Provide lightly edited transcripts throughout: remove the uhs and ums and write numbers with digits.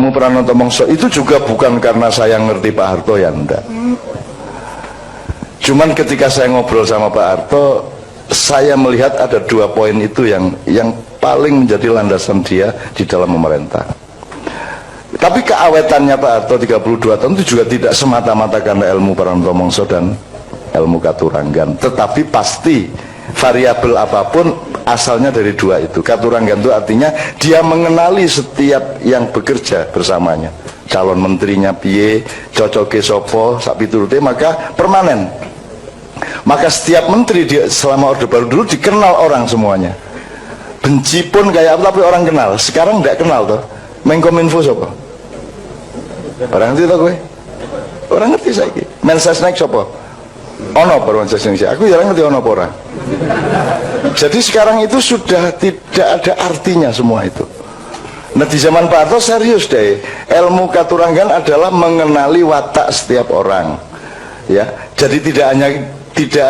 Ilmu Pranoto Mongso itu juga bukan karena saya ngerti Pak Harto, ya enggak. Cuman ketika saya ngobrol sama Pak Harto, saya melihat ada 2 poin itu yang paling menjadi landasan dia di dalam memerintah. Tapi keawetannya Pak Harto 32 tahun itu juga tidak semata-mata karena ilmu Pranoto Mongso dan ilmu Katuranggan, tetapi pasti variabel apapun asalnya dari 2 itu. Katuranggan itu artinya dia mengenali setiap yang bekerja bersamanya, calon menterinya piye, cocoke sopo, sak piturute, maka permanen. Maka setiap menteri selama Orde Baru dulu dikenal orang semuanya. Benci pun kayak apa tapi orang kenal. Sekarang tidak kenal toh. Menkominfo sopo? Orang ngerti toh gue? Orang ngerti saiki. Mensesnek sopo? Ono per Mensesnek. Aku jarang ngerti ono pora. Jadi sekarang itu sudah tidak ada artinya semua itu. Nah di zaman Pak Harto serius deh. Ilmu Katuranggan adalah mengenali watak setiap orang. Ya, jadi tidak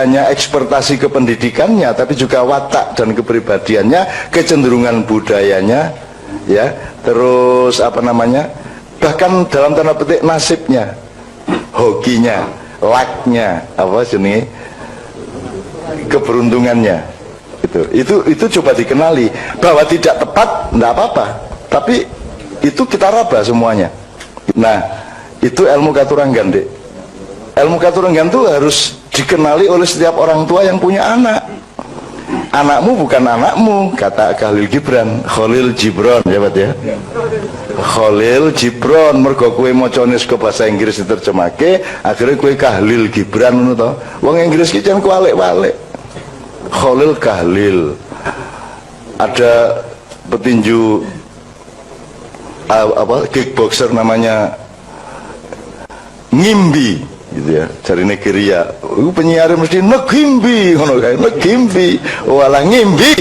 hanya ekspertasi kependidikannya, tapi juga watak dan kepribadiannya, kecenderungan budayanya, ya, terus apa namanya, bahkan dalam tanda petik nasibnya, hokinya, lucknya, apa jenis, keberuntungannya, itu coba dikenali. Bahwa tidak tepat, tidak apa-apa, tapi itu kita raba semuanya. Nah, itu ilmu Katuranggan, Dek. Ilmu Katuranggan itu harus dikenali oleh setiap orang tua yang punya anak. Anakmu bukan anakmu, kata Khalil Gibran, Khalil Gibran, ya Pak ya. Khalil Gibran, mergo kowe macane saka bahasa Inggris diterjemahke, akhirnya kowe Khalil Gibran ngono to. Wong Inggris ki jan kualik-walik. Khalil Kahlil. Ada petinju kickboxer namanya Ngimbi gitu ya, dari Nigeria. Penyiar mesti negimbi ngono kae, negimbi walah ngimbi,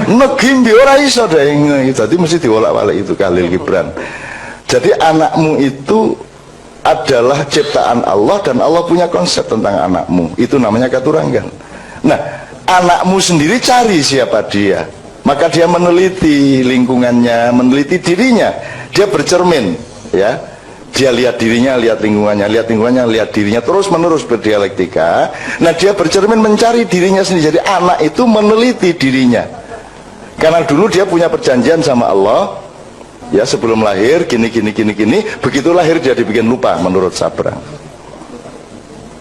negimbi ora iso deh. Jadi mesti diwolak-walik itu Khalil Gibran. Jadi anakmu itu adalah ciptaan Allah dan Allah punya konsep tentang anakmu. Itu namanya Katuranggan. Nah, anakmu sendiri cari siapa dia. Maka dia meneliti lingkungannya, meneliti dirinya. Dia bercermin, ya. Dia lihat dirinya, lihat lingkungannya, lihat dirinya, terus menerus berdialektika. Nah dia bercermin mencari dirinya sendiri. Jadi anak itu meneliti dirinya. Karena dulu dia punya perjanjian sama Allah, ya sebelum lahir gini. Begitu lahir dia dibikin lupa menurut Sabrang.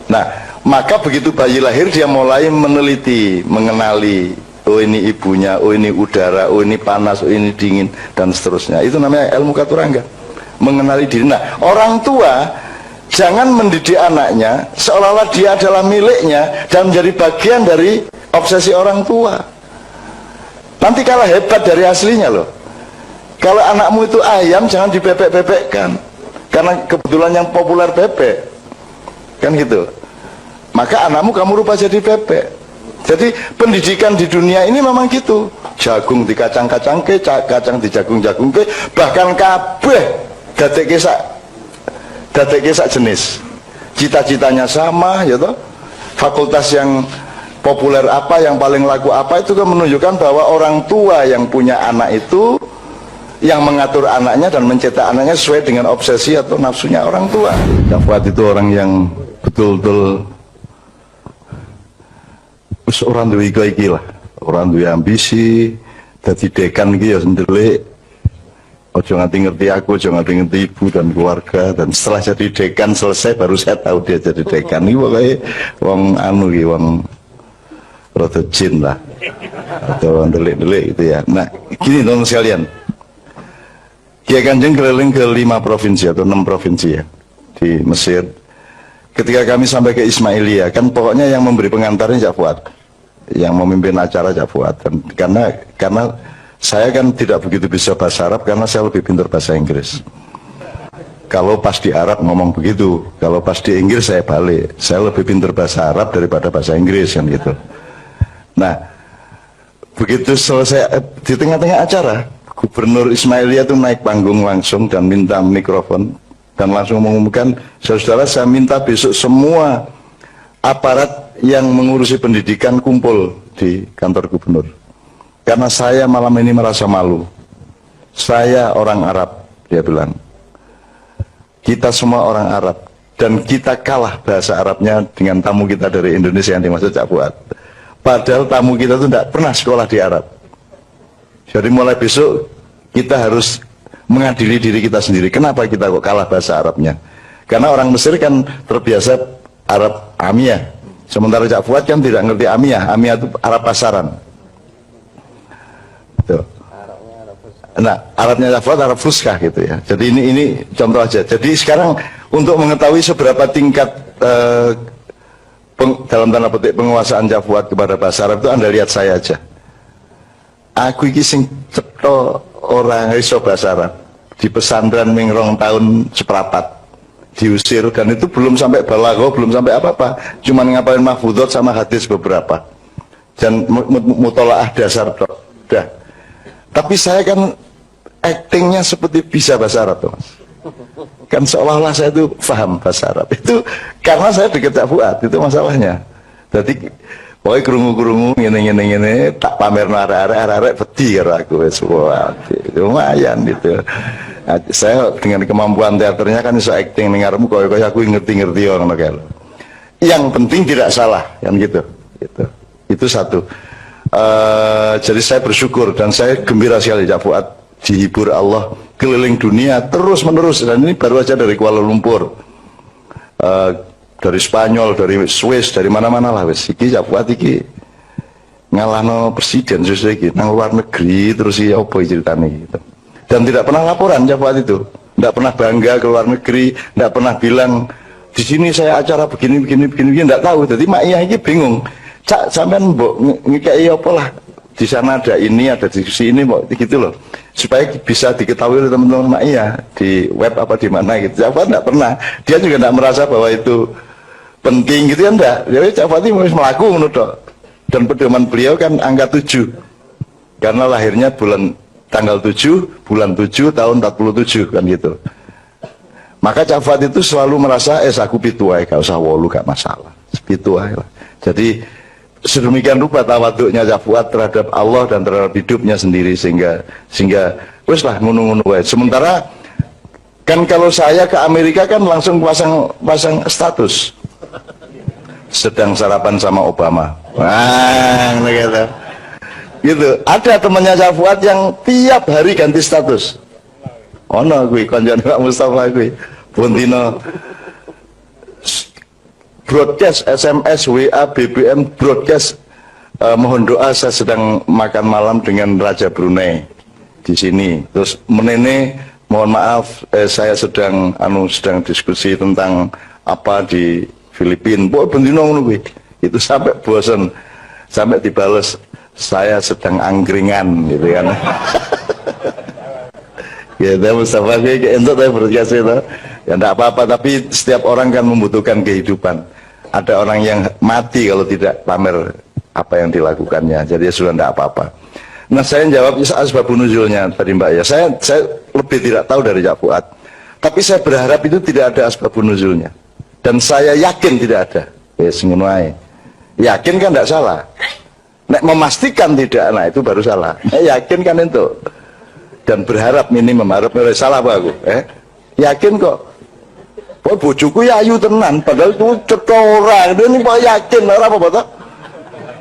Nah maka begitu bayi lahir dia mulai meneliti, mengenali. Oh ini ibunya, oh ini udara, oh ini panas, oh ini dingin, dan seterusnya. Itu namanya ilmu Katuranggan. Mengenali diri. Nah, orang tua jangan mendidik anaknya seolah-olah dia adalah miliknya dan menjadi bagian dari obsesi orang tua. Nanti kalah hebat dari aslinya loh. Kalau anakmu itu ayam, jangan dibebek-bebekkan karena kebetulan yang populer bebek, kan gitu. Maka anakmu kamu rubah jadi bebek. Jadi pendidikan di dunia ini memang gitu. Jagung di kacang-kacangke, kacang di jagung-jagungke, bahkan kabeh dadekke sak jenis, cita-citanya sama, ya toh. Fakultas yang populer apa, yang paling laku apa, itu kan menunjukkan bahwa orang tua yang punya anak itu yang mengatur anaknya dan mencetak anaknya sesuai dengan obsesi atau nafsunya orang tua. Fuad itu orang yang betul-betul orang duwe iki lah, orang duwe ambisi, dadi dekan iki ya sendelik. Ojo nganti ngerti aku, ojo nganti ngerti ibu dan keluarga. Dan setelah jadi dekan selesai baru saya tahu dia jadi dekan. Ini pokoknya wong anu iki, wong rada jin lah, atau wong delik-delik gitu ya. Nah gini teman sekalian, Kiai Kanjeng keliling ke 5 provinsi atau 6 provinsi ya di Mesir. Ketika kami sampai ke Ismailia, kan pokoknya yang memberi pengantarnya Cak Fuad, yang memimpin acara Cak Fuad. Karena saya kan tidak begitu bisa bahasa Arab karena saya lebih pintar bahasa Inggris. Kalau pas di Arab ngomong begitu, kalau pas di Inggris saya balik. Saya lebih pintar bahasa Arab daripada bahasa Inggris kan gitu. Nah, begitu selesai di tengah-tengah acara, Gubernur Ismailia itu naik panggung langsung dan minta mikrofon dan langsung mengumumkan, saudara saya minta besok semua aparat yang mengurusi pendidikan kumpul di kantor gubernur. Karena saya malam ini merasa malu. Saya orang Arab, Dia bilang, kita semua orang Arab dan kita kalah bahasa Arabnya dengan tamu kita dari Indonesia yang dimaksud Cak Fuad. Padahal tamu kita itu tidak pernah sekolah di Arab. Jadi mulai besok kita harus mengadili diri kita sendiri. Kenapa kita kok kalah bahasa Arabnya? Karena orang Mesir kan terbiasa Arab Amiyah. Sementara Cak Fuad kan tidak ngerti Amiyah. Amiyah itu Arab pasaran. Tuh. Nah, Arabnya Cak Fuad Arab Fuskah gitu ya. Jadi ini contoh aja. Jadi sekarang untuk mengetahui seberapa tingkat dalam tanda petik penguasaan Cak Fuad kepada bahasa Arab itu Anda lihat saya aja. Aku iki sing cetha orang iso bahasa Arab di pesantren mingrong tahun seprapat diusir, dan itu belum sampai balaghah, belum sampai apa-apa, cuman ngapalin mahfudhot sama hadis beberapa dan mutolaah dasar dah. Tapi saya kan actingnya seperti bisa bahasa Arab tuh, Mas. Kan seolah-olah saya itu paham bahasa Arab. Itu karena saya dekat Cak Fuad, itu masalahnya. Jadi pokoknya kerungu-kerungu gini tak pamer arek-arek peti karo aku wis lumayan gitu. Nah, saya dengan kemampuan teaternya kan bisa acting ning ngarepmu koyo aku ngerti-ngerti ngono kae. Yang penting tidak salah kan gitu. Itu satu. Jadi saya bersyukur dan saya gembira sekali Cak Fuad dihibur Allah keliling dunia terus menerus, dan ini baru aja dari Kuala Lumpur, dari Spanyol, dari Swiss, dari mana-mana lah wis. Iki Cak Fuad iki ngalahno presiden susu iki nang luar negeri terus iki opo ceritane gitu. Dan tidak pernah laporan Cak Fuad itu, tidak pernah bangga ke luar negeri, tidak pernah bilang di sini saya acara begini, tidak tahu. Jadi Mak Iyah ini bingung. Cak sampean mbok ngekei apa lah? Di sana ada ini, ada diskusi ini, mbok gitu loh. Supaya bisa diketahui oleh teman-teman Mak Iyah di web apa di mana gitu. Cak Fuad tidak pernah. Dia juga tidak merasa bahwa itu penting gitu ya, enggak. Jadi Cak Fuad ini melaku menurut. Dan pedoman beliau kan angka 7. Karena lahirnya tanggal 7 bulan 7 tahun 47 kan gitu. Maka Cak Fuad itu selalu merasa aku pitu ae, gak usah 8, gak masalah. Pitu ae lah. Jadi sedemikian rupa tawaduknya Cak Fuad terhadap Allah dan terhadap hidupnya sendiri sehingga wis lah ngono-ngono wae. Sementara kan kalau saya ke Amerika kan langsung pasang status sedang sarapan sama Obama. Wah, gitu. Ada temannya Cak Fuad yang tiap hari ganti status. Ono kuwi kanjane Pak Mustafa kuwi. Bondino broadcast SMS, WA, BBM broadcast, mohon doa saya sedang makan malam dengan Raja Brunei di sini. Terus menene mohon maaf saya sedang diskusi tentang apa di Filipina. Boy Bondino ngono kuwi. Itu sampai bosan, sampai dibales saya sedang angkringan gitu kan. Ya, Mustafa kayak entuk saya broadcast itu. Ya enggak apa-apa, tapi setiap orang kan membutuhkan kehidupan. Ada orang yang mati kalau tidak pamer apa yang dilakukannya. Jadi ya sudah enggak apa-apa. Nah, saya jawab asbabun nuzulnya tadi Mbak ya. Saya lebih tidak tahu dari Cak Fuad. Tapi saya berharap itu tidak ada asbabun nuzulnya. Dan saya yakin tidak ada. Wes ngono ae. Yakin kan enggak salah. Nek memastikan tidak, nah itu baru salah. Yakin kan itu. Dan berharap minimum, harap salah apa aku? Yakin kok. Oh bojoku ya ayu tenan, padahal itu cetha ora. Ini kok yakin ora apa-apa toh?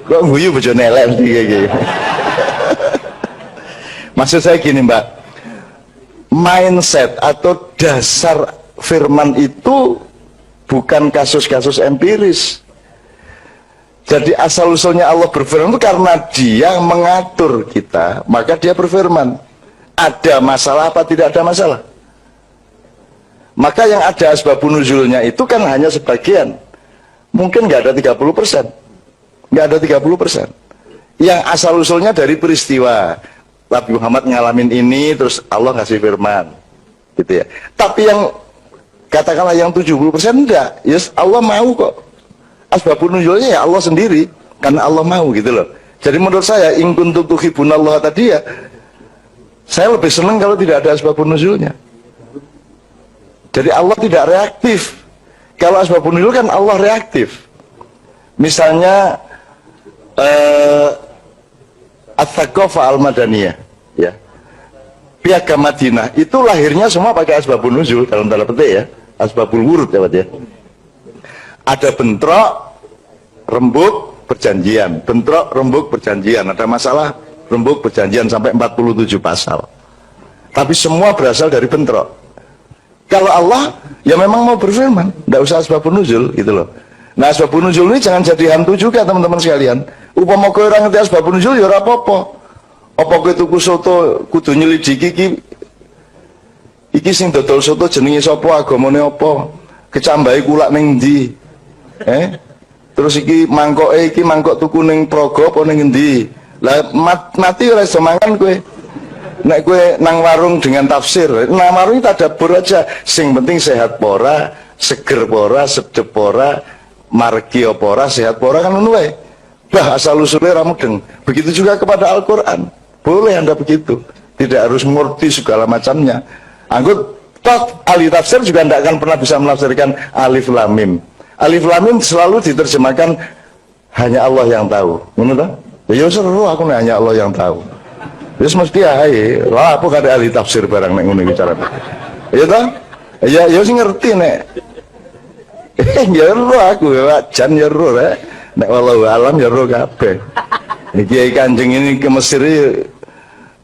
Kok guyu bojone elek iki. Maksud saya gini, Mbak. Mindset atau dasar firman itu bukan kasus-kasus empiris. Jadi asal-usulnya Allah berfirman itu karena dia mengatur kita, maka dia berfirman. Ada masalah apa tidak ada masalah? Maka yang ada asbabun nuzulnya itu kan hanya sebagian. Mungkin nggak ada 30%. Nggak ada 30%. Yang asal-usulnya dari peristiwa. Nabi Muhammad ngalamin ini, terus Allah ngasih firman. Gitu ya. Tapi yang katakanlah yang 70% enggak. Yes, Allah mau kok. Asbabun nuzulnya ya Allah sendiri, karena Allah mau gitu loh. Jadi menurut saya in kuntum tuhibbunallaha tadi ya, saya lebih senang kalau tidak ada asbabun nuzulnya. Jadi Allah tidak reaktif. Kalau asbabun nuzul kan Allah reaktif. Misalnya At-Thaqafah Al-Madaniyah ya. Piagam Madinah itu lahirnya semua pakai asbabun nuzul dalam tanda petik ya, asbabul wurud ya Pak ya. Ada bentrok, rembuk, perjanjian, bentrok, rembuk, perjanjian, ada masalah, rembuk, perjanjian sampai 47 pasal. Tapi semua berasal dari bentrok. Kalau Allah ya memang mau berfirman, tidak usah asbabun nuzul gitu loh. Nah asbabun nuzul ini jangan jadi hantu juga teman-teman sekalian. Upama kowe ora ngerti asbabun nuzul ya ora apa-apa. Apa kowe tuku soto kudu nyelidiki iki sing dodol soto jenenge sapa, agamane apa, kecambahe kulak ning ndi. Terus iki mangkok tuku ning Praga apa ning endi. Lah mati ora iso mangan kowe. Nek kowe nang warung dengan tafsir, nang warung tadabbur aja. Sing penting sehat pora, seger pora, sedep pora, margi apa ora, sehat pora kan ngono wae. Bah asal usulnya ra mudeng. Begitu juga kepada Al-Qur'an. Boleh Anda begitu. Tidak harus mengerti segala macamnya. Anggut toh ahli tafsir juga tidak akan pernah bisa menafsirkan alif lam mim. Alif lam mim selalu diterjemahkan hanya Allah yang tahu. Ngono ta? Ya seru aku nek hanya Allah yang tahu. Wis mesti ae. Lah apa kada ahli tafsir barang nek ngono bicara. Ya ta? Ya sing ngerti nek. Ya ro aku ya jan ya ro rek. Nek wallahu alam ya ro kabeh. Iki Kanjeng ini ke Mesir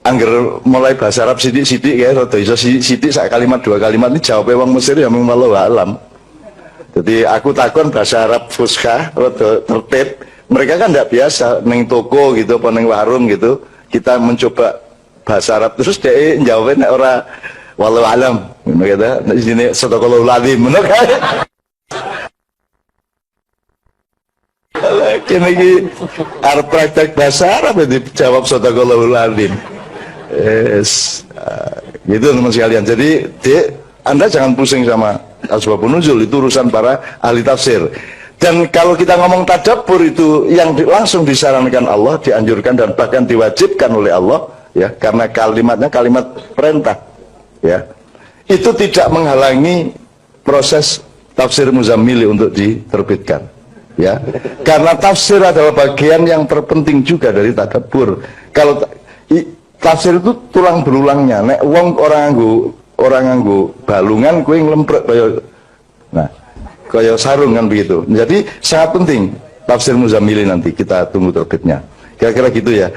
angger mulai bahasa Arab sidik-sidik ya rada iso sidik sak kalimat dua kalimat ini jawabnya wong Mesir ya mung wallahu alam. Jadi aku takon bahasa Arab fuskah rada tertib. Mereka kan tidak biasa neng toko gitu apa neng warung gitu. Kita mencoba bahasa Arab terus dia jawabnya ora wallahu alam ngono gitu. Nek sini sadaqallahul azim ngono kan. Kene iki arep praktek bahasa Arab dijawab sadaqallahul azim. Gitu teman sekalian. Jadi Anda jangan pusing sama asbabun nuzul, itu urusan para ahli tafsir. Dan kalau kita ngomong tadabbur itu yang langsung disarankan Allah, dianjurkan dan bahkan diwajibkan oleh Allah ya, karena kalimatnya kalimat perintah ya. Itu tidak menghalangi proses tafsir Muzammili untuk diterbitkan ya. Karena tafsir adalah bagian yang terpenting juga dari tadabbur. Kalau tafsir itu tulang berulangnya. Nek wong orang nganggo balungan kuwi nglemprek kaya sarung kan begitu. Jadi sangat penting tafsir Muzammili nanti kita tunggu terbitnya. Kira-kira gitu ya.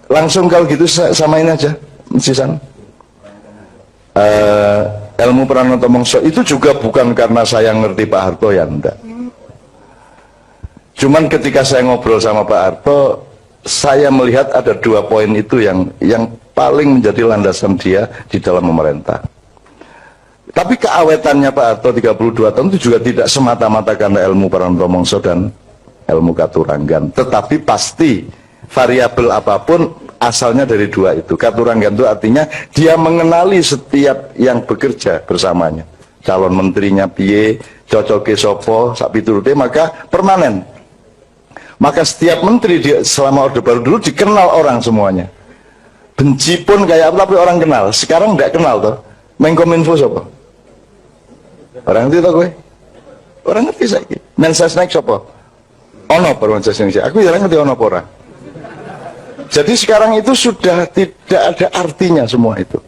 Langsung kalau gitu samain aja sisan. Ilmu Pranoto Mongso itu juga bukan karena saya ngerti Pak Harto ya enggak. Cuman ketika saya ngobrol sama Pak Harto, saya melihat ada dua poin itu yang paling menjadi landasan dia di dalam memerintah. Tapi keawetannya Pak Harto 32 tahun itu juga tidak semata-mata karena ilmu Pranoto Mongso dan ilmu Katuranggan. Tetapi pasti variabel apapun asalnya dari dua itu. Katuranggan itu artinya dia mengenali setiap yang bekerja bersamanya. Calon menterinya piye, cocoke sopo, sak piturute, maka permanen. Maka setiap menteri selama Orde Baru dulu dikenal orang semuanya. Benci pun kayak apa tapi orang kenal. Sekarang tidak kenal toh. Menkominfo siapa? Orang ngerti toh gue? Orang ngerti saiki. Mensesnek siapa? Ono Mensesnek. Aku jarang ngerti ono orang. Jadi sekarang itu sudah tidak ada artinya semua itu.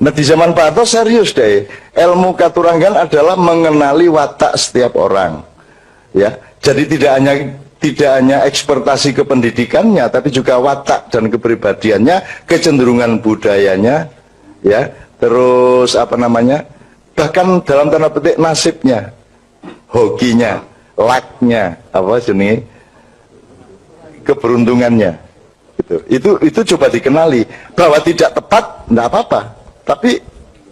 Nah di zaman Pak Harto serius deh. Ilmu Katuranggan adalah mengenali watak setiap orang. Ya. Jadi tidak hanya ekspertasi kependidikannya, tapi juga watak dan kepribadiannya, kecenderungan budayanya, ya, terus apa namanya, bahkan dalam tanda petik nasibnya, hokinya, lucknya, apa jenis, keberuntungannya, itu coba dikenali bahwa tidak tepat, tidak apa-apa, tapi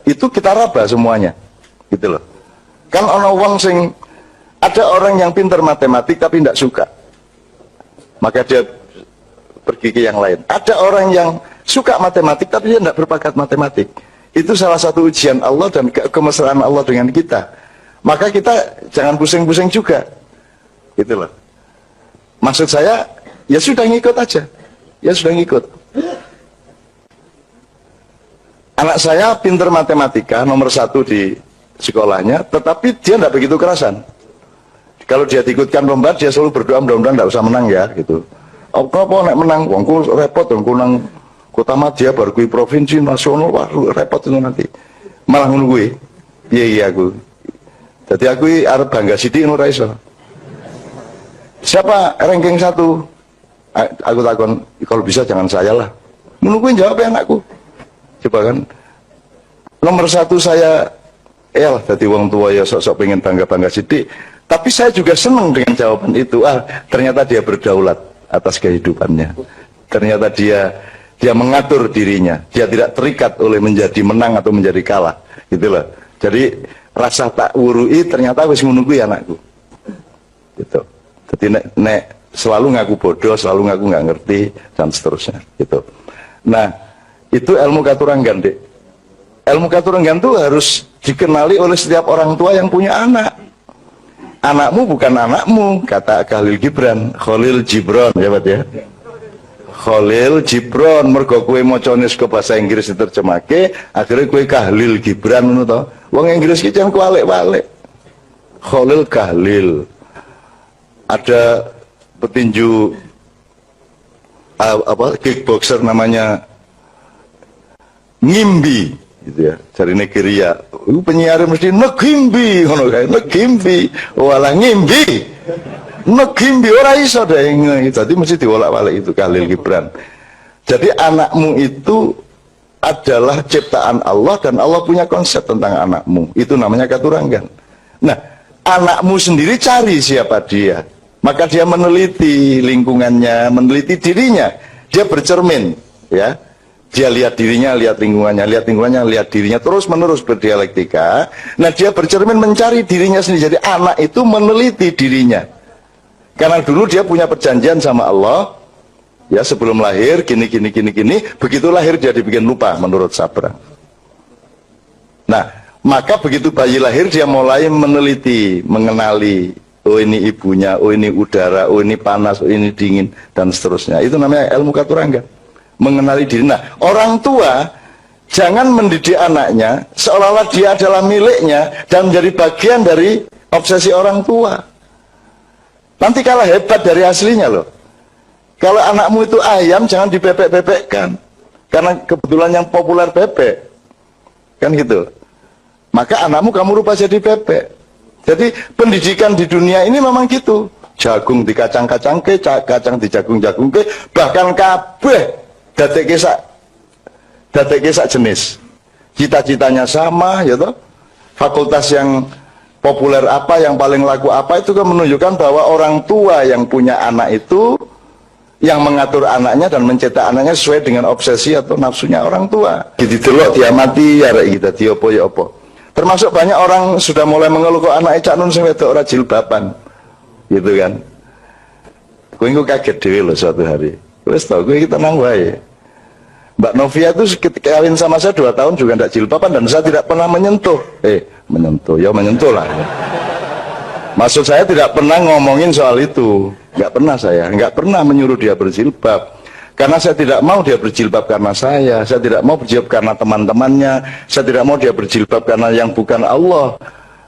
itu kita raba semuanya, gitu loh. Kan ono wong sing ada orang yang pintar matematik tapi tidak suka, maka dia pergi ke yang lain. Ada orang yang suka matematik tapi dia tidak berbakat matematik. Itu salah satu ujian Allah dan kemesraan Allah dengan kita. Maka kita jangan pusing-pusing juga, gitu loh. Maksud saya, ya sudah ngikut aja, ya sudah ngikut. Anak saya pintar matematika, nomor 1 di sekolahnya, tetapi dia tidak begitu kerasan. Kalau dia diikutkan lomba, dia selalu berdoa mudah-mudahan tidak usah menang ya, gitu. Apa nek menang, wongku repot, wongku nang kota madya baru kui provinsi nasional, wah repot itu nanti. Malah ngono kuwi. Iya aku. Jadi aku arep bangga sithik ngono ra iso. Siapa ranking 1? Aku takon, kalau bisa jangan saya lah. Ngono kuwi jawab anakku. Coba kan. Nomor 1 saya lah jadi wong tua ya sok-sok pengen bangga-bangga sithik. Tapi saya juga senang dengan jawaban itu. Ternyata dia berdaulat atas kehidupannya. Ternyata dia mengatur dirinya. Dia tidak terikat oleh menjadi menang atau menjadi kalah. Gitu loh. Jadi rasa tak wurui ternyata wis ngono kuwi anakku. Gitu. Jadi nek selalu ngaku bodoh, selalu ngaku nggak ngerti dan seterusnya. Gitu. Nah, itu ilmu katuranggan, Dek. Ilmu katuranggan itu harus dikenali oleh setiap orang tua yang punya anak. Anakmu bukan anakmu, kata Khalil Gibran, Khalil Gibran, ya Pak ya. Khalil Gibran, mergo kowe macane ke bahasa Inggris diterjemahke, akhirnya kowe Khalil Gibran ngono to. Wong Inggris ki jan kualik-walik. Khalil Khalil. Ada petinju kickboxer namanya Ngimbi gitu ya, dari Nigeria. Penyiar mesti Ngimbi ngono kae, Ngimbi. Walah Ngimbi. Ngimbi ora iso deh, jadi mesti diwolak-walik itu Khalil Gibran. Jadi anakmu itu adalah ciptaan Allah dan Allah punya konsep tentang anakmu. Itu namanya katuranggan. Nah, anakmu sendiri cari siapa dia. Maka dia meneliti lingkungannya, meneliti dirinya. Dia bercermin, ya. Dia lihat dirinya, lihat lingkungannya, lihat dirinya, terus menerus berdialektika. Nah, dia bercermin mencari dirinya sendiri. Jadi anak itu meneliti dirinya. Karena dulu dia punya perjanjian sama Allah, ya sebelum lahir gini, begitu lahir dia dibikin lupa menurut Sabra. Nah, maka begitu bayi lahir dia mulai meneliti, mengenali, oh ini ibunya, oh ini udara, oh ini panas, oh ini dingin, dan seterusnya. Itu namanya ilmu katuranggan, mengenali diri. Nah, orang tua jangan mendidik anaknya seolah-olah dia adalah miliknya dan menjadi bagian dari obsesi orang tua. Nanti kalah hebat dari aslinya loh. Kalau anakmu itu ayam, jangan dibebek-bebekkan. Karena kebetulan yang populer bebek. Kan gitu. Maka anakmu kamu rubah jadi bebek. Jadi pendidikan di dunia ini memang gitu. Jagung di kacang-kacang ke, kacang di jagung-jagung ke, bahkan kabeh dadekke sak jenis. Cita-citanya sama, ya toh. Fakultas yang populer apa, yang paling laku apa, itu kan menunjukkan bahwa orang tua yang punya anak itu yang mengatur anaknya dan mencetak anaknya sesuai dengan obsesi atau nafsunya orang tua. Didelok diamati ya kita diopo ya opo. Termasuk banyak orang sudah mulai mengeluh kok anak cak nun sing wedok ora jilbaban. Gitu kan. Kowe engko kaget dhewe lho suatu hari. Wis tau kowe iki tenang wae. Mbak Novia itu kawin sama saya 2 tahun juga tidak jilbaban dan saya tidak pernah menyentuh. Menyentuh lah. Maksud saya tidak pernah ngomongin soal itu. Nggak pernah saya, nggak pernah menyuruh dia berjilbab. Karena saya tidak mau dia berjilbab karena saya tidak mau berjilbab karena teman-temannya, saya tidak mau dia berjilbab karena yang bukan Allah.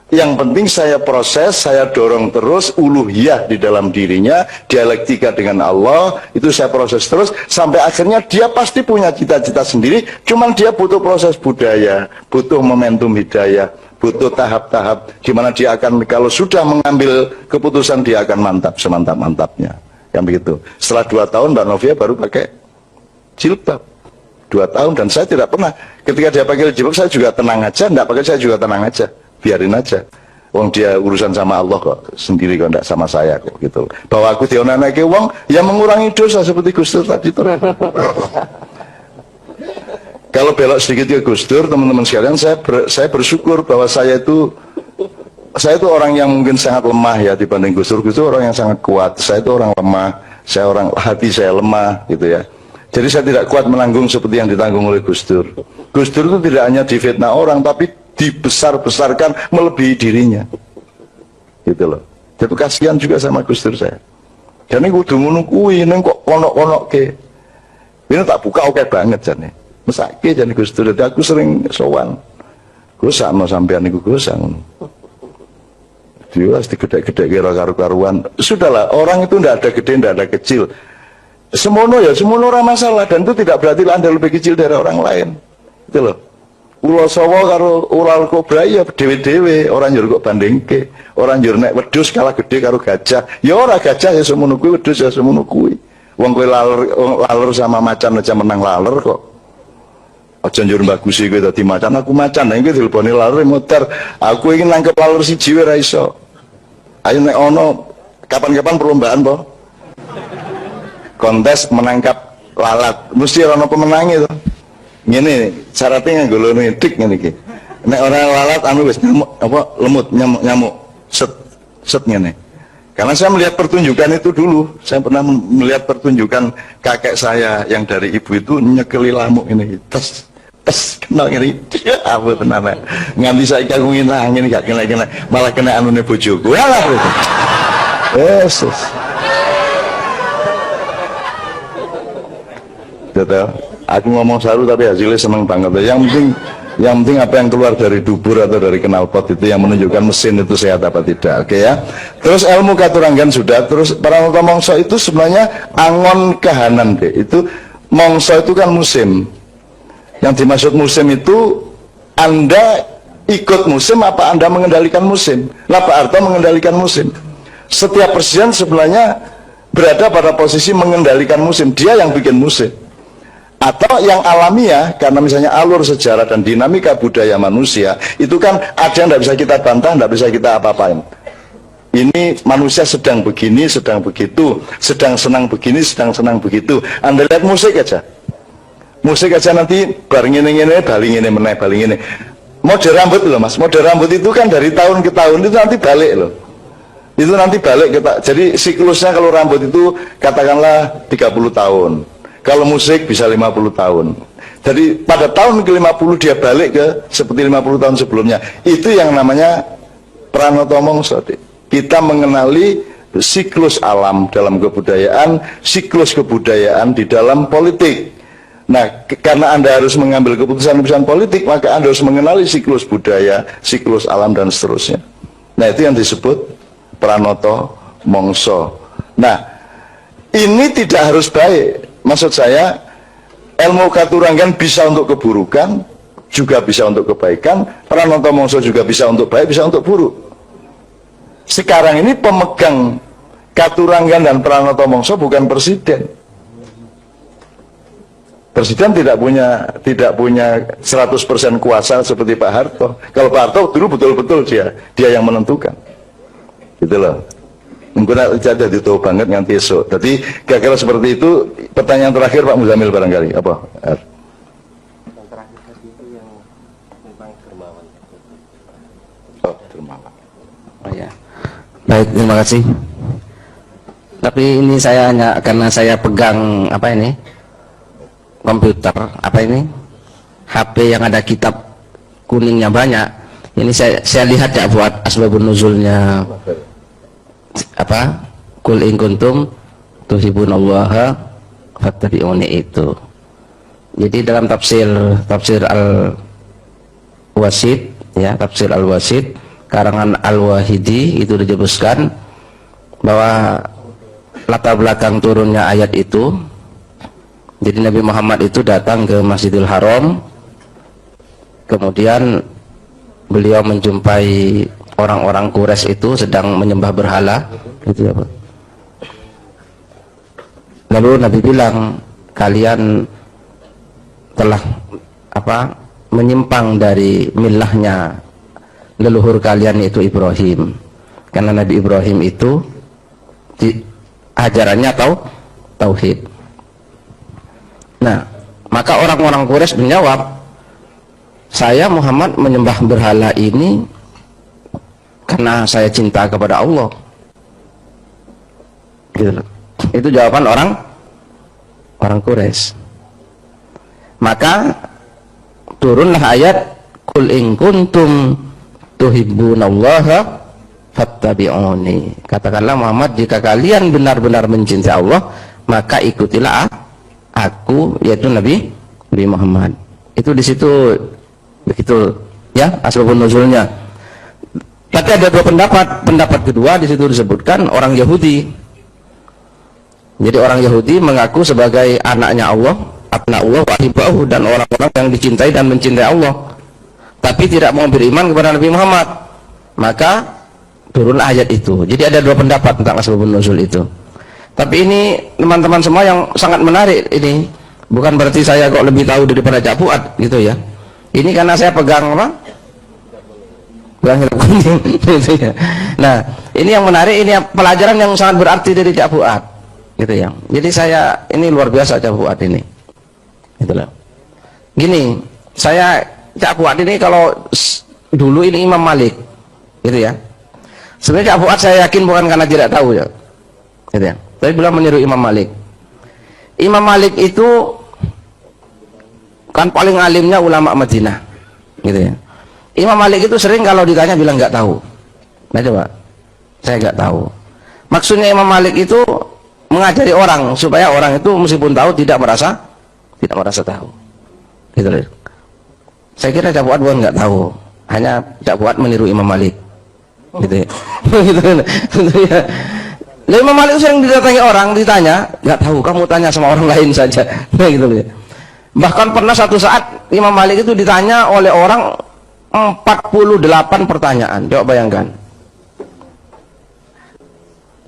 Yang penting saya proses, saya dorong terus uluhiyah di dalam dirinya, dialektika dengan Allah, itu saya proses terus, sampai akhirnya dia pasti punya cita-cita sendiri, cuman dia butuh proses budaya, butuh momentum hidayah, butuh tahap-tahap, di mana dia akan, kalau sudah mengambil keputusan, dia akan mantap, semantap-mantapnya. Yang begitu. Setelah 2 tahun, Mbak Novia baru pakai jilbab. 2 tahun, dan saya tidak pernah, ketika dia pakai jilbab, saya juga tenang aja, enggak pakai saya juga tenang aja. Biarin aja, wong dia urusan sama Allah kok, sendiri kok, enggak sama saya kok, gitu. Bahwa aku dionanake wong yang mengurangi dosa seperti Gus Dur tadi itu. Kalau belok sedikit ke Gus Dur, teman-teman sekalian, saya bersyukur bahwa saya itu orang yang mungkin sangat lemah ya dibanding Gus Dur. Gus Dur orang yang sangat kuat, saya itu orang lemah, hati saya lemah gitu ya. Jadi saya tidak kuat menanggung seperti yang ditanggung oleh Gus Dur. Gus Dur itu tidak hanya difitnah orang, tapi dibesar-besarkan melebihi dirinya, gitu loh. Jadi kasihan juga sama Gus Dur saya. Dan ini kudu ngono kuwi, neng kok konok-konok ke. Ini tak buka oke banget jane. Mesake jane Gus Dur. Jadi aku sering sowan. Gosakno sampean niku gosak ngono. Dia pasti gede-gede kira karu-karuan. Sudahlah, orang itu ndak ada gede, ndak ada kecil. Semono ya, semono ora masalah, dan itu tidak berarti Anda lebih kecil dari orang lain. Itu loh. Ulo sawo karo ular kobra ya dewe-dewe, orang njur kok bandingke. Orang njur nek wedhus kalah gede karo gajah. Ya ora gajah ya semono kuwi, wedhus ya semono kuwi. Wong kowe laler sama macan aja menang laler kok. Aja njur bagusi kowe dadi macan, aku macan. Nek kowe dileboni laler motor, aku ingin nangkep laler siji wae ra iso. Ayo nek ono kapan-kapan perlombaan po. Kontes menangkap lalat, mesti ono pemenangnya tuh. Ngene syaratnya nganggo lono dik ngene iki. Nek ora lalat anu wis nyamuk apa lemut nyamuk set ngene. Karena saya melihat pertunjukan itu dulu, saya pernah melihat pertunjukan kakek saya yang dari ibu itu nyekeli lamuk ini tes kenal ngene. Apa tenan nganti saiki aku ngene gak kena malah kena anune bojoku. Alah itu. Yesus. Betul. Aku ngomong saru tapi hasilnya seneng banget. Yang penting apa yang keluar dari dubur atau dari knalpot itu yang menunjukkan mesin itu sehat apa tidak. Oke ya. Terus ilmu katuranggan sudah. Terus Pranata Mongso itu sebenarnya angon kahanan deh. Itu mongso itu kan musim. Yang dimaksud musim itu Anda ikut musim apa Anda mengendalikan musim? Lah Pak Harto mengendalikan musim. Setiap presiden sebenarnya berada pada posisi mengendalikan musim. Dia yang bikin musim. Atau yang alamiah, karena misalnya alur sejarah dan dinamika budaya manusia itu kan ada yang tidak bisa kita bantah, tidak bisa kita apa-apain. Ini manusia sedang begini, sedang begitu, sedang senang begini, sedang senang begitu. Anda lihat musik aja nanti bareng ini baling ini meneh baling ini. Mode rambut loh mas, mode rambut itu kan dari tahun ke tahun itu nanti balik loh. Itu nanti balik kita. Jadi siklusnya kalau rambut itu katakanlah 30 tahun. Kalau musik bisa 50 tahun. Jadi pada tahun ke-50 dia balik ke seperti 50 tahun sebelumnya. Itu yang namanya Pranata Mongso. Kita mengenali siklus alam dalam kebudayaan, siklus kebudayaan di dalam politik. Nah, karena Anda harus mengambil keputusan-keputusan politik, maka Anda harus mengenali siklus budaya, siklus alam dan seterusnya. Nah, itu yang disebut Pranata Mongso. Nah, ini tidak harus baik. Maksud saya, ilmu katuranggan bisa untuk keburukan, juga bisa untuk kebaikan. Pranata Mongso juga bisa untuk baik, bisa untuk buruk. Sekarang ini pemegang katuranggan dan Pranata Mongso bukan presiden. Presiden tidak punya 100% kuasa seperti Pak Harto. Kalau Pak Harto dulu betul-betul dia yang menentukan. Gitu loh. Mungkin jadi itu banget nganti esok. Jadi kira-kira seperti itu. Pertanyaan terakhir Pak Muzamil barangkali apa? Yang terakhir tadi itu yang tentang dermawan. Oh, dermawan. Oh ya. Baik, terima kasih. Tapi ini saya hanya karena saya pegang apa ini? Komputer, apa ini? HP yang ada kitab kuningnya banyak. Ini saya lihat ya buat asbabun nuzulnya apa kul in kuntum tuhibbunallaha fattabi'uni itu. Jadi dalam tafsir Al-Wasid ya, tafsir Al-Wasid karangan Al-Wahidi itu disebutkan bahwa latar belakang turunnya ayat itu, jadi Nabi Muhammad itu datang ke Masjidil Haram, kemudian beliau menjumpai orang-orang Quraisy itu sedang menyembah berhala, gitu ya Pak. Lalu Nabi bilang, kalian telah menyimpang dari milahnya leluhur kalian yaitu Ibrahim. Karena Nabi Ibrahim itu ajarannya tauhid. Nah, maka orang-orang Quraisy menjawab, saya Muhammad menyembah berhala ini karena saya cinta kepada Allah. Gitu. Itu jawaban orang Quraisy. Maka turunlah ayat qul in kuntum tuhibbunallaha fattabi'uni. Katakanlah Muhammad, jika kalian benar-benar mencintai Allah, maka ikutilah aku, yaitu Nabi Muhammad. Itu di situ begitu ya asbabun nuzulnya. Tapi ada dua pendapat. Pendapat kedua di situ disebutkan orang Yahudi. Jadi orang Yahudi mengaku sebagai anaknya Allah, abnaullah wa ahibbahu, dan orang-orang yang dicintai dan mencintai Allah, tapi tidak mau beriman kepada Nabi Muhammad. Maka turun ayat itu. Jadi ada dua pendapat tentang asbabun nuzul itu. Tapi ini teman-teman semua yang sangat menarik ini. Bukan berarti saya kok lebih tahu daripada Cak Fuad gitu ya. Ini karena saya pegang apa? Pegang hidup kuning gitu ya. Nah, ini yang menarik, ini pelajaran yang sangat berarti dari Cak Fuad gitu ya. Jadi saya ini luar biasa Cak Fuad ini. Itulah. Gini, saya Cak Fuad ini kalau dulu ini Imam Malik gitu ya. Sebenarnya Cak Fuad saya yakin bukan karena tidak tahu ya. Gitu ya. Tapi beliau meniru Imam Malik. Imam Malik itu kan paling alimnya ulama Madinah gitu ya. Imam Malik itu sering kalau ditanya bilang nggak tahu. Nah coba, saya nggak tahu. Maksudnya Imam Malik itu mengajari orang supaya orang itu meskipun tahu tidak merasa tahu. Gitu loh. Saya kira Cak Fuad bukan nggak tahu, hanya Cak Fuad meniru Imam Malik. Gitu ya. Gitu ya. Lalu Imam Malik sering didatangi orang, ditanya, nggak tahu, kamu tanya sama orang lain saja. Nah, gitu ya. Bahkan pernah satu saat Imam Malik itu ditanya oleh orang 48 pertanyaan. Coba bayangkan.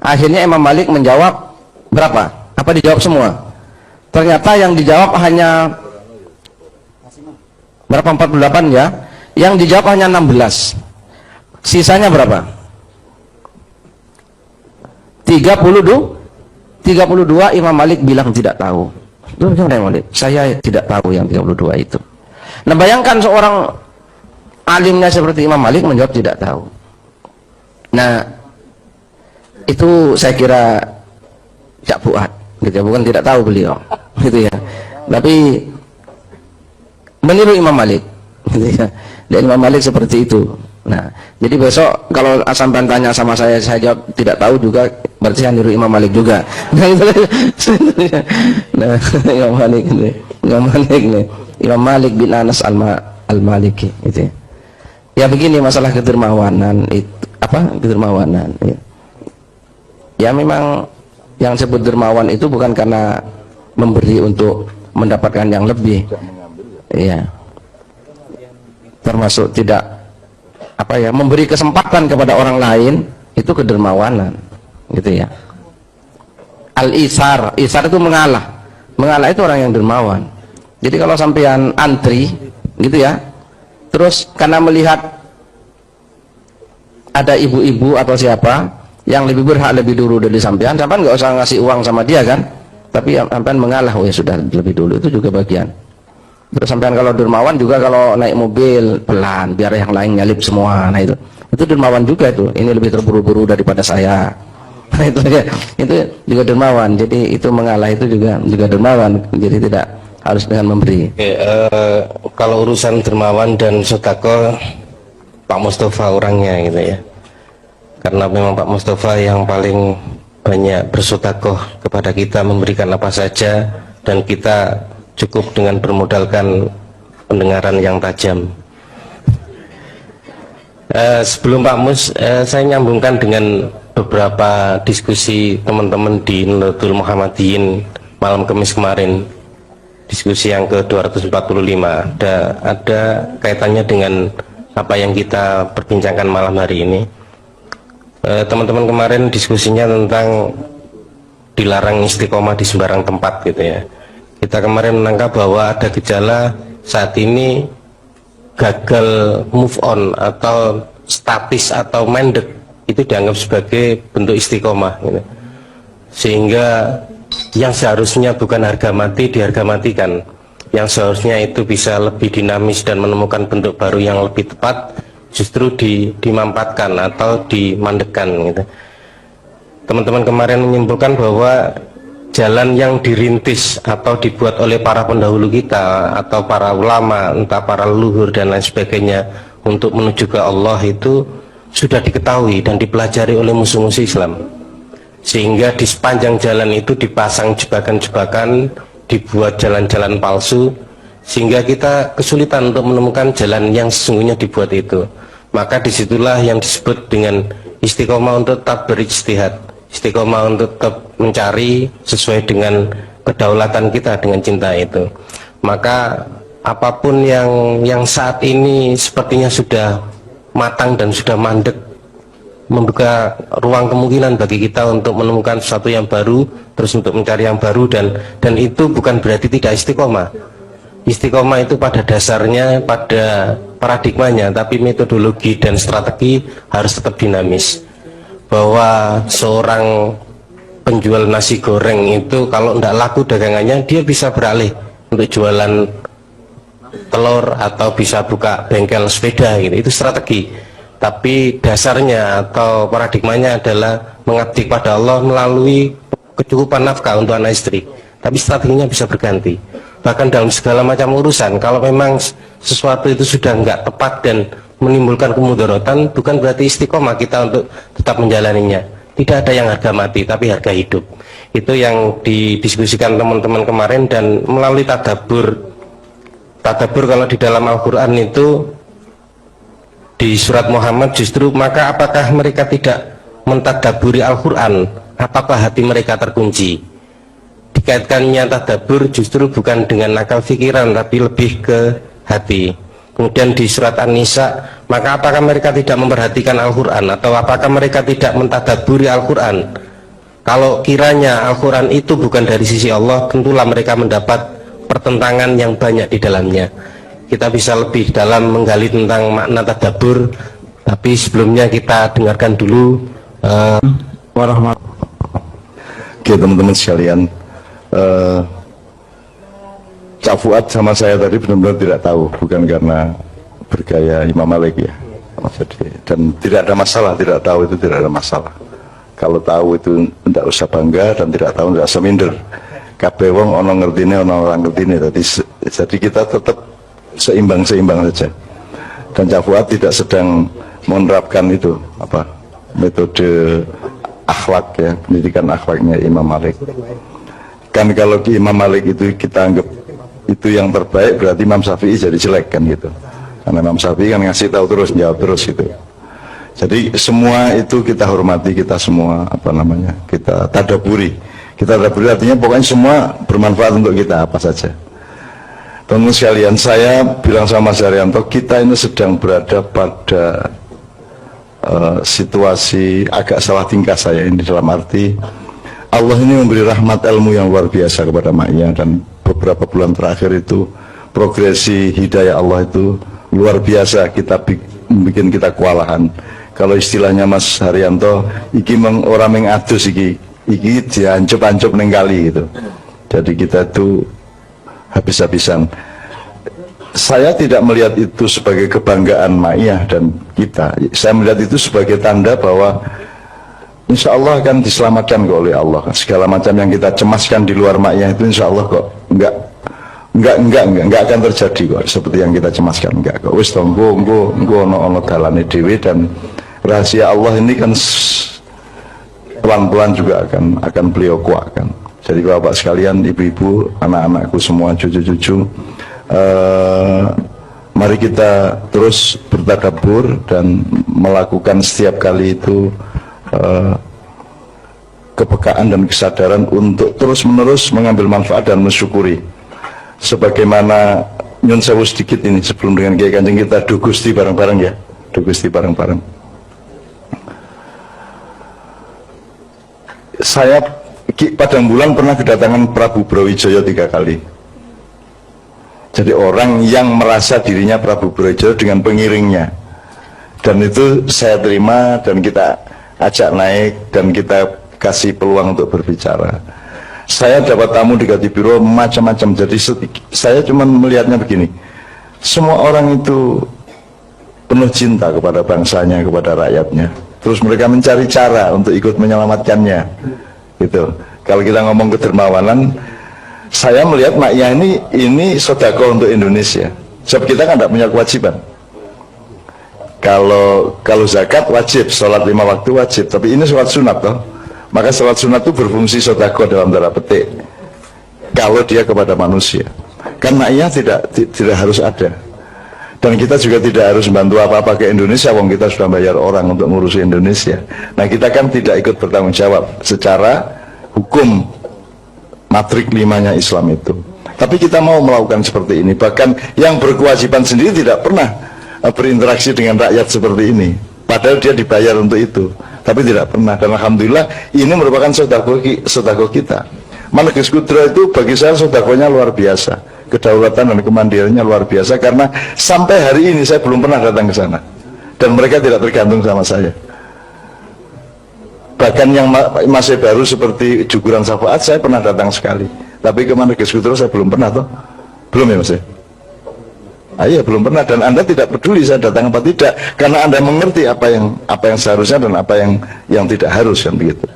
Akhirnya Imam Malik menjawab berapa? Apa dijawab semua? Ternyata yang dijawab hanya berapa? 48 ya. Yang dijawab hanya 16. Sisanya berapa? 32 Imam Malik bilang tidak tahu. Loh, gimana Imam Malik? Saya tidak tahu yang 32 itu. Nah, bayangkan seorang alimnya seperti Imam Malik menjawab tidak tahu. Nah, itu saya kira Cak Fuad gitu ya, bukan tidak tahu beliau gitu ya. Tapi meniru Imam Malik gitu ya. Dan Imam Malik seperti itu. Nah, jadi besok kalau sampai tanya sama saya jawab tidak tahu juga, berarti saya niru Imam Malik juga. Nah, itu. Nah, Imam Malik ini, Imam Malik bin Anas al-Maliki itu. Ya begini masalah kedermawanan itu, apa? Kedermawanan ya. Ya memang yang disebut dermawan itu bukan karena memberi untuk mendapatkan yang lebih. Iya. Termasuk tidak memberi kesempatan kepada orang lain, itu kedermawanan gitu ya. Al-isar itu mengalah itu orang yang dermawan. Jadi kalau sampean antri gitu ya, terus karena melihat ada ibu-ibu atau siapa yang lebih berhak lebih dulu dari sampean nggak usah ngasih uang sama dia kan, tapi sampean mengalah, oh ya sudah lebih dulu, itu juga bagian. Terus sampean kalau dermawan juga kalau naik mobil pelan biar yang lain nyalip semua. Nah itu dermawan juga itu. Ini lebih terburu-buru daripada saya. Nah itu ya, itu juga dermawan. Jadi itu mengalah itu juga dermawan. Jadi tidak harus dengan memberi. Oke, kalau urusan dermawan dan sedekah Pak Mustafa orangnya gitu ya. Karena memang Pak Mustafa yang paling banyak bersedekah kepada kita, memberikan apa saja, dan kita cukup dengan bermodalkan pendengaran yang tajam. Sebelum Pak Mus, saya nyambungkan dengan beberapa diskusi teman-teman di Nahdlatul Muhammadiyin malam Kamis kemarin, diskusi yang ke-245. Ada kaitannya dengan apa yang kita perbincangkan malam hari ini. Teman-teman kemarin diskusinya tentang dilarang istiqomah di sembarang tempat gitu ya. Kita kemarin menangkap bahwa ada gejala saat ini gagal move on atau statis atau mandek itu dianggap sebagai bentuk istiqomah gitu. Sehingga yang seharusnya bukan harga mati diharga matikan, yang seharusnya itu bisa lebih dinamis dan menemukan bentuk baru yang lebih tepat justru dimampatkan atau dimandekkan gitu. Teman-teman kemarin menyimpulkan bahwa jalan yang dirintis atau dibuat oleh para pendahulu kita atau para ulama, entah para leluhur dan lain sebagainya untuk menuju ke Allah itu sudah diketahui dan dipelajari oleh musuh-musuh Islam, sehingga di sepanjang jalan itu dipasang jebakan-jebakan, dibuat jalan-jalan palsu, sehingga kita kesulitan untuk menemukan jalan yang sesungguhnya dibuat itu. Maka disitulah yang disebut dengan istiqomah untuk tetap berijtihad, istiqomah untuk tetap mencari sesuai dengan kedaulatan kita, dengan cinta itu. Maka apapun yang saat ini sepertinya sudah matang dan sudah mandek, membuka ruang kemungkinan bagi kita untuk menemukan sesuatu yang baru, terus untuk mencari yang baru, dan itu bukan berarti tidak istiqomah. Istiqomah itu pada dasarnya, pada paradigmanya, tapi metodologi dan strategi harus tetap dinamis. Bahwa seorang penjual nasi goreng itu kalau tidak laku dagangannya, dia bisa beralih untuk jualan telur atau bisa buka bengkel sepeda gitu. Itu strategi. Tapi dasarnya atau paradigmanya adalah mengabdi pada Allah melalui kecukupan nafkah untuk anak istri. Tapi strateginya bisa berganti. Bahkan dalam segala macam urusan, kalau memang sesuatu itu sudah nggak tepat dan menimbulkan kemudaratan, bukan berarti istiqomah kita untuk tetap menjalaninya. Tidak ada yang harga mati, tapi harga hidup. Itu yang didiskusikan teman-teman kemarin, dan melalui tadabbur kalau di dalam Al-Quran itu di surat Muhammad justru, maka apakah mereka tidak mentadaburi Al-Quran? Apakah hati mereka terkunci? Dikaitkannya tadabbur justru bukan dengan akal pikiran, tapi lebih ke hati. Kemudian di surat An-Nisa, maka apakah mereka tidak memperhatikan Al-Quran? Atau apakah mereka tidak mentadaburi Al-Quran? Kalau kiranya Al-Quran itu bukan dari sisi Allah, tentulah mereka mendapat pertentangan yang banyak di dalamnya. Kita bisa lebih dalam menggali tentang makna tadabbur, tapi sebelumnya kita dengarkan dulu Oke teman-teman sekalian, Cak Fuad sama saya tadi benar-benar tidak tahu, bukan karena bergaya Imam Malik ya. Dan tidak ada masalah, tidak tahu itu tidak ada masalah. Kalau tahu itu tidak usah bangga, dan tidak tahu tidak usah minder. Kabeh wong ono ngertine, ono orang ngertine. Jadi kita tetap seimbang saja. Dan Cak Fuad tidak sedang menerapkan itu metode akhlak ya, pendidikan akhlaknya Imam Malik. Kan kalau Imam Malik itu kita anggap itu yang terbaik, berarti Imam Syafi'i jadi jelek kan gitu. Karena Imam Syafi'i kan ngasih tahu terus, jawab terus gitu. Jadi semua itu kita hormati, kita semua kita tadaburi. Kita tadaburi artinya pokoknya semua bermanfaat untuk kita, apa saja. Teman-teman sekalian, saya bilang sama Mas Haryanto, kita ini sedang berada pada situasi agak salah tingkah saya ini, dalam arti Allah ini memberi rahmat ilmu yang luar biasa kepada Ma'iyah, dan beberapa bulan terakhir itu progresi hidayah Allah itu luar biasa, bikin kita kewalahan. Kalau istilahnya Mas Haryanto, iki orang mengadus iki diancep-ancep neng kali gitu. Jadi kita itu habis-habisan. Saya tidak melihat itu sebagai kebanggaan Ma'iyah dan kita. Saya melihat itu sebagai tanda bahwa insya Allah akan diselamatkan kok oleh Allah. Segala macam yang kita cemaskan di luar Ma'iyah itu insya Allah kok enggak akan terjadi kok seperti yang kita cemaskan, enggak kok. Wis tonggo ono dalane dhewe, dan rahasia Allah ini kan pelan-pelan juga akan beliau kuatkan. Jadi Bapak sekalian, ibu-ibu, anak-anakku semua, cucu-cucu, mari kita terus bertadabbur dan melakukan setiap kali itu kepekaan dan kesadaran untuk terus-menerus mengambil manfaat dan mensyukuri. Sebagaimana nyun sewu sedikit ini sebelum dengan Kiai Kanjeng kita do Gusti bareng-bareng ya, do Gusti bareng-bareng. Saya Padang Bulan pernah kedatangan Prabu Brawijaya 3 kali. Jadi orang yang merasa dirinya Prabu Brawijaya dengan pengiringnya, dan itu saya terima, dan kita ajak naik, dan kita kasih peluang untuk berbicara. Saya dapat tamu di Kadipiro macam-macam. Jadi saya cuma melihatnya begini, semua orang itu penuh cinta kepada bangsanya, kepada rakyatnya. Terus mereka mencari cara untuk ikut menyelamatkannya gitu. Kalau kita ngomong kedermawanan, saya melihat Ma'iyah ini sedekah untuk Indonesia. Sebab kita kan tidak punya kewajiban. Kalau zakat wajib, sholat 5 waktu wajib, tapi ini sholat sunat toh. Maka sholat sunat itu berfungsi sedekah dalam tanda petik. Kalau dia kepada manusia, kan Ma'iyah tidak harus ada. Dan kita juga tidak harus bantu apa-apa ke Indonesia, wong kita sudah bayar orang untuk ngurusi Indonesia. Nah, kita kan tidak ikut bertanggung jawab secara hukum matrik 5-nya Islam itu. Tapi kita mau melakukan seperti ini. Bahkan yang berkewajiban sendiri tidak pernah berinteraksi dengan rakyat seperti ini. Padahal dia dibayar untuk itu, tapi tidak pernah. Dan alhamdulillah ini merupakan sedekah kita. Maneges Kudro itu bagi saya sedekahnya luar biasa. Kedaulatan dan kemandiriannya luar biasa, karena sampai hari ini saya belum pernah datang ke sana dan mereka tidak tergantung sama saya. Bahkan yang masih baru seperti Juguran Syafaat saya pernah datang sekali, tapi ke Maneges Kudro saya belum pernah toh. Belum ya Mas? Iya, belum pernah. Dan Anda tidak peduli saya datang apa tidak, karena Anda mengerti apa yang seharusnya dan apa yang tidak harus, kan begitu.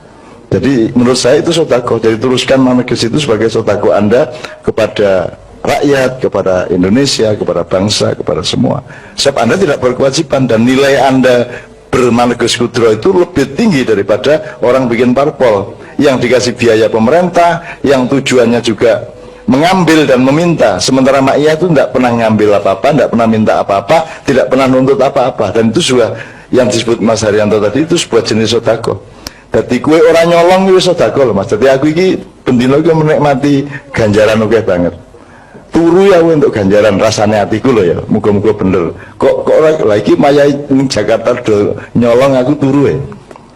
Jadi menurut saya itu sedekah. Jadi teruskan Maneges itu sebagai sedekah Anda kepada rakyat, kepada Indonesia, kepada bangsa, kepada semua. Sebab Anda tidak berkewajiban, dan nilai Anda bermaneges Kudro itu lebih tinggi daripada orang bikin parpol yang dikasih biaya pemerintah, yang tujuannya juga mengambil dan meminta. Sementara Ma'iyah itu tidak pernah ngambil apa-apa, tidak pernah minta apa-apa, tidak pernah nuntut apa-apa. Dan itu juga yang disebut Mas Haryanto tadi, itu sebuah jenis sedekah. Jadi kue orang nyolong itu sedekah loh Mas. Jadi aku ini bendino iki menikmati ganjaran oke banget. Turu ya untuk ganjaran, rasanya hatiku loh ya, muka-muka bener. Kok lagi maya ini Jakarta do nyolong aku turu ya.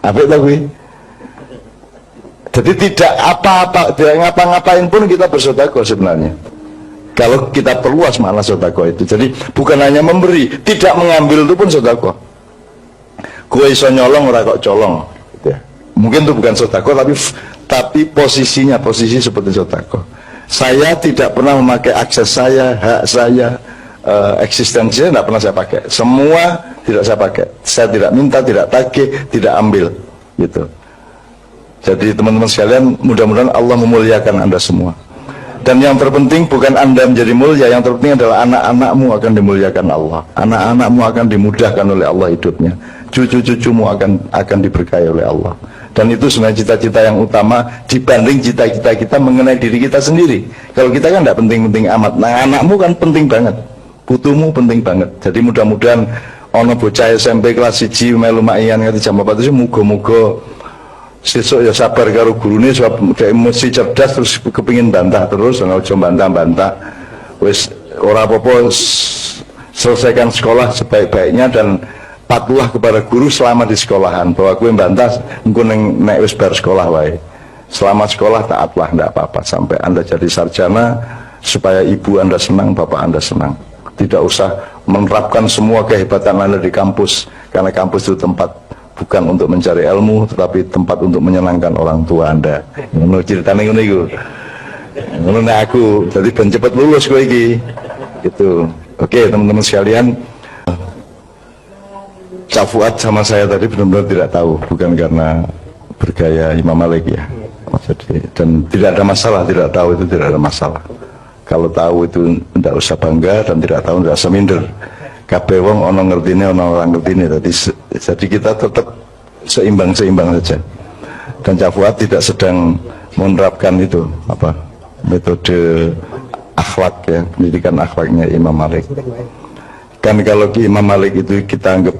Apa itu gue? Jadi tidak apa-apa, tidak ngapa-ngapain pun kita bersedekah sebenarnya. Kalau kita perluas makna sedekah itu. Jadi bukan hanya memberi, tidak mengambil itu pun sedekah. Gue iso nyolong ora kok colong, gitu ya. Mungkin itu bukan sedekah, tapi posisi seperti sedekah. Saya tidak pernah memakai akses saya, hak saya, eksistensinya tidak pernah saya pakai. Semua tidak saya pakai. Saya tidak minta, tidak tagih, tidak ambil, gitu. Jadi teman-teman sekalian, mudah-mudahan Allah memuliakan Anda semua. Dan yang terpenting bukan Anda menjadi mulia, yang terpenting adalah anak-anakmu akan dimuliakan Allah. Anak-anakmu akan dimudahkan oleh Allah hidupnya. Cucu-cucumu akan diberkahi oleh Allah. Dan itu sebenarnya cita-cita yang utama dibanding cita-cita kita mengenai diri kita sendiri. Kalau kita kan tidak penting-penting amat. Nah, anakmu kan penting banget, putumu penting banget. Jadi mudah-mudahan ono bocah SMP kelas 1 melu Ma'iyah nganti jam 4 itu muga-muga sesuk ya sabar karo gurune, sebab dhek mesti cerdas terus kepingin bantah terus, dan aja bantah-bantah. Wis ora apa-apa, selesaikan sekolah sebaik-baiknya dan patulah kepada guru selama di sekolahan, bahwa gue bantah engko nek wis bar sekolah wae. Selama sekolah taatlah, enggak apa-apa sampai Anda jadi sarjana, supaya ibu Anda senang, bapak Anda senang. Tidak usah menerapkan semua kehebatan Anda di kampus, karena kampus itu tempat bukan untuk mencari ilmu, tetapi tempat untuk menyenangkan orang tua Anda. Ngono ceritane ngono iku. Ngono nek aku jadi ben cepet lulus kowe iki. Gitu. Oke, teman-teman sekalian, Cak Fuad sama saya tadi benar-benar tidak tahu, bukan karena bergaya Imam Malik ya. Jadi, dan tidak ada masalah, tidak tahu itu tidak ada masalah. Kalau tahu itu tidak usah bangga, dan tidak tahu tidak usah minder. Kabeh wong ono ngertine, ono orang ngertine. Jadi kita tetap seimbang saja. Dan Cak Fuad tidak sedang menerapkan itu apa metode akhlak ya, pendidikan akhlaknya Imam Malik. Kan kalau Imam Malik itu kita anggap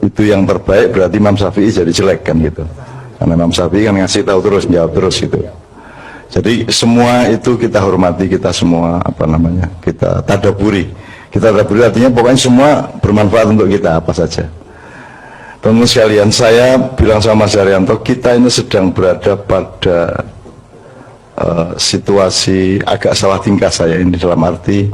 itu yang terbaik, berarti Imam Syafi'i jadi jelek kan gitu. Karena Imam Syafi'i kan ngasih tahu terus, jawab terus gitu. Jadi semua itu kita hormati, kita semua apa namanya, kita tadaburi. Kita tadaburi artinya pokoknya semua bermanfaat untuk kita apa saja. Teman-teman sekalian, saya bilang sama Mas Haryanto, kita ini sedang berada pada situasi agak salah tingkah saya ini, dalam arti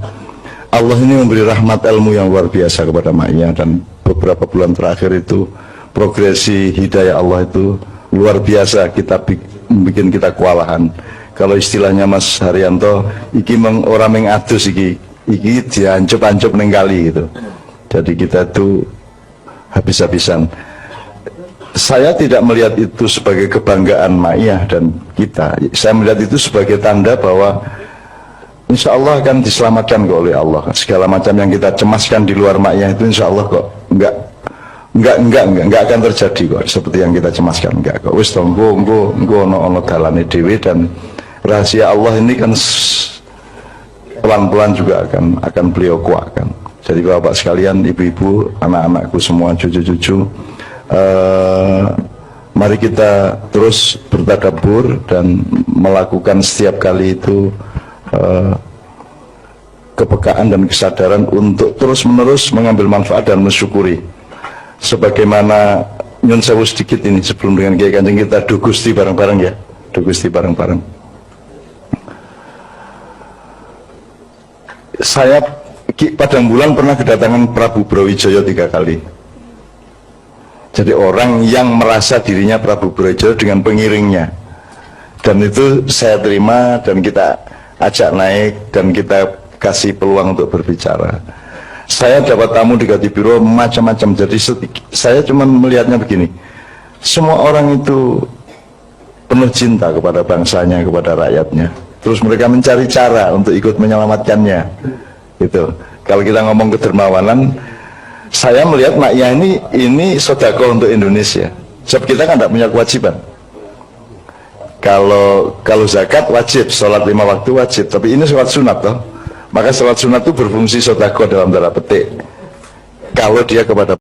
Allah ini memberi rahmat ilmu yang luar biasa kepada Ma'iyah, dan beberapa bulan terakhir itu progresi hidayah Allah itu luar biasa, kita bikin kita kewalahan. Kalau istilahnya Mas Haryanto, iki orang mengadus iki diancep-ancep neng kali gitu. Jadi kita itu habis-habisan. Saya tidak melihat itu sebagai kebanggaan Ma'iyah dan kita. Saya melihat itu sebagai tanda bahwa insya Allah akan diselamatkan kok oleh Allah. Segala macam yang kita cemaskan di luar Ma'iyah itu insya Allah kok enggak akan terjadi kok seperti yang kita cemaskan, enggak kok. Wis tonggo ono dalane dhewe, dan rahasia Allah ini kan pelan-pelan juga akan beliau kuatkan. Jadi bapak sekalian, ibu-ibu, anak-anakku semua, cucu-cucu, mari kita terus bertadabbur dan melakukan setiap kali itu kepekaan dan kesadaran untuk terus-menerus mengambil manfaat dan mensyukuri. Sebagaimana nyun sewu sedikit ini sebelum dengan Kiai Kanjeng kita do Gusti bareng-bareng ya, do Gusti bareng-bareng. Saya Padang Bulan pernah kedatangan Prabu Brawijaya 3 kali. Jadi orang yang merasa dirinya Prabu Brawijaya dengan pengiringnya, dan itu saya terima dan kita ajak naik dan kita kasih peluang untuk berbicara. Saya dapat tamu di Gadibiro macam-macam. Jadi saya cuma melihatnya begini, semua orang itu penuh cinta kepada bangsanya, kepada rakyatnya. Terus mereka mencari cara untuk ikut menyelamatkannya. Itu. Kalau kita ngomong kedermawanan, saya melihat maknya ini sedekah untuk Indonesia. Sebab kita kan tidak punya kewajiban. Kalau zakat wajib, sholat 5 waktu wajib, tapi ini sholat sunat toh. Maka sholat sunat itu berfungsi sedekah dalam tanda petik. Kalau dia kepada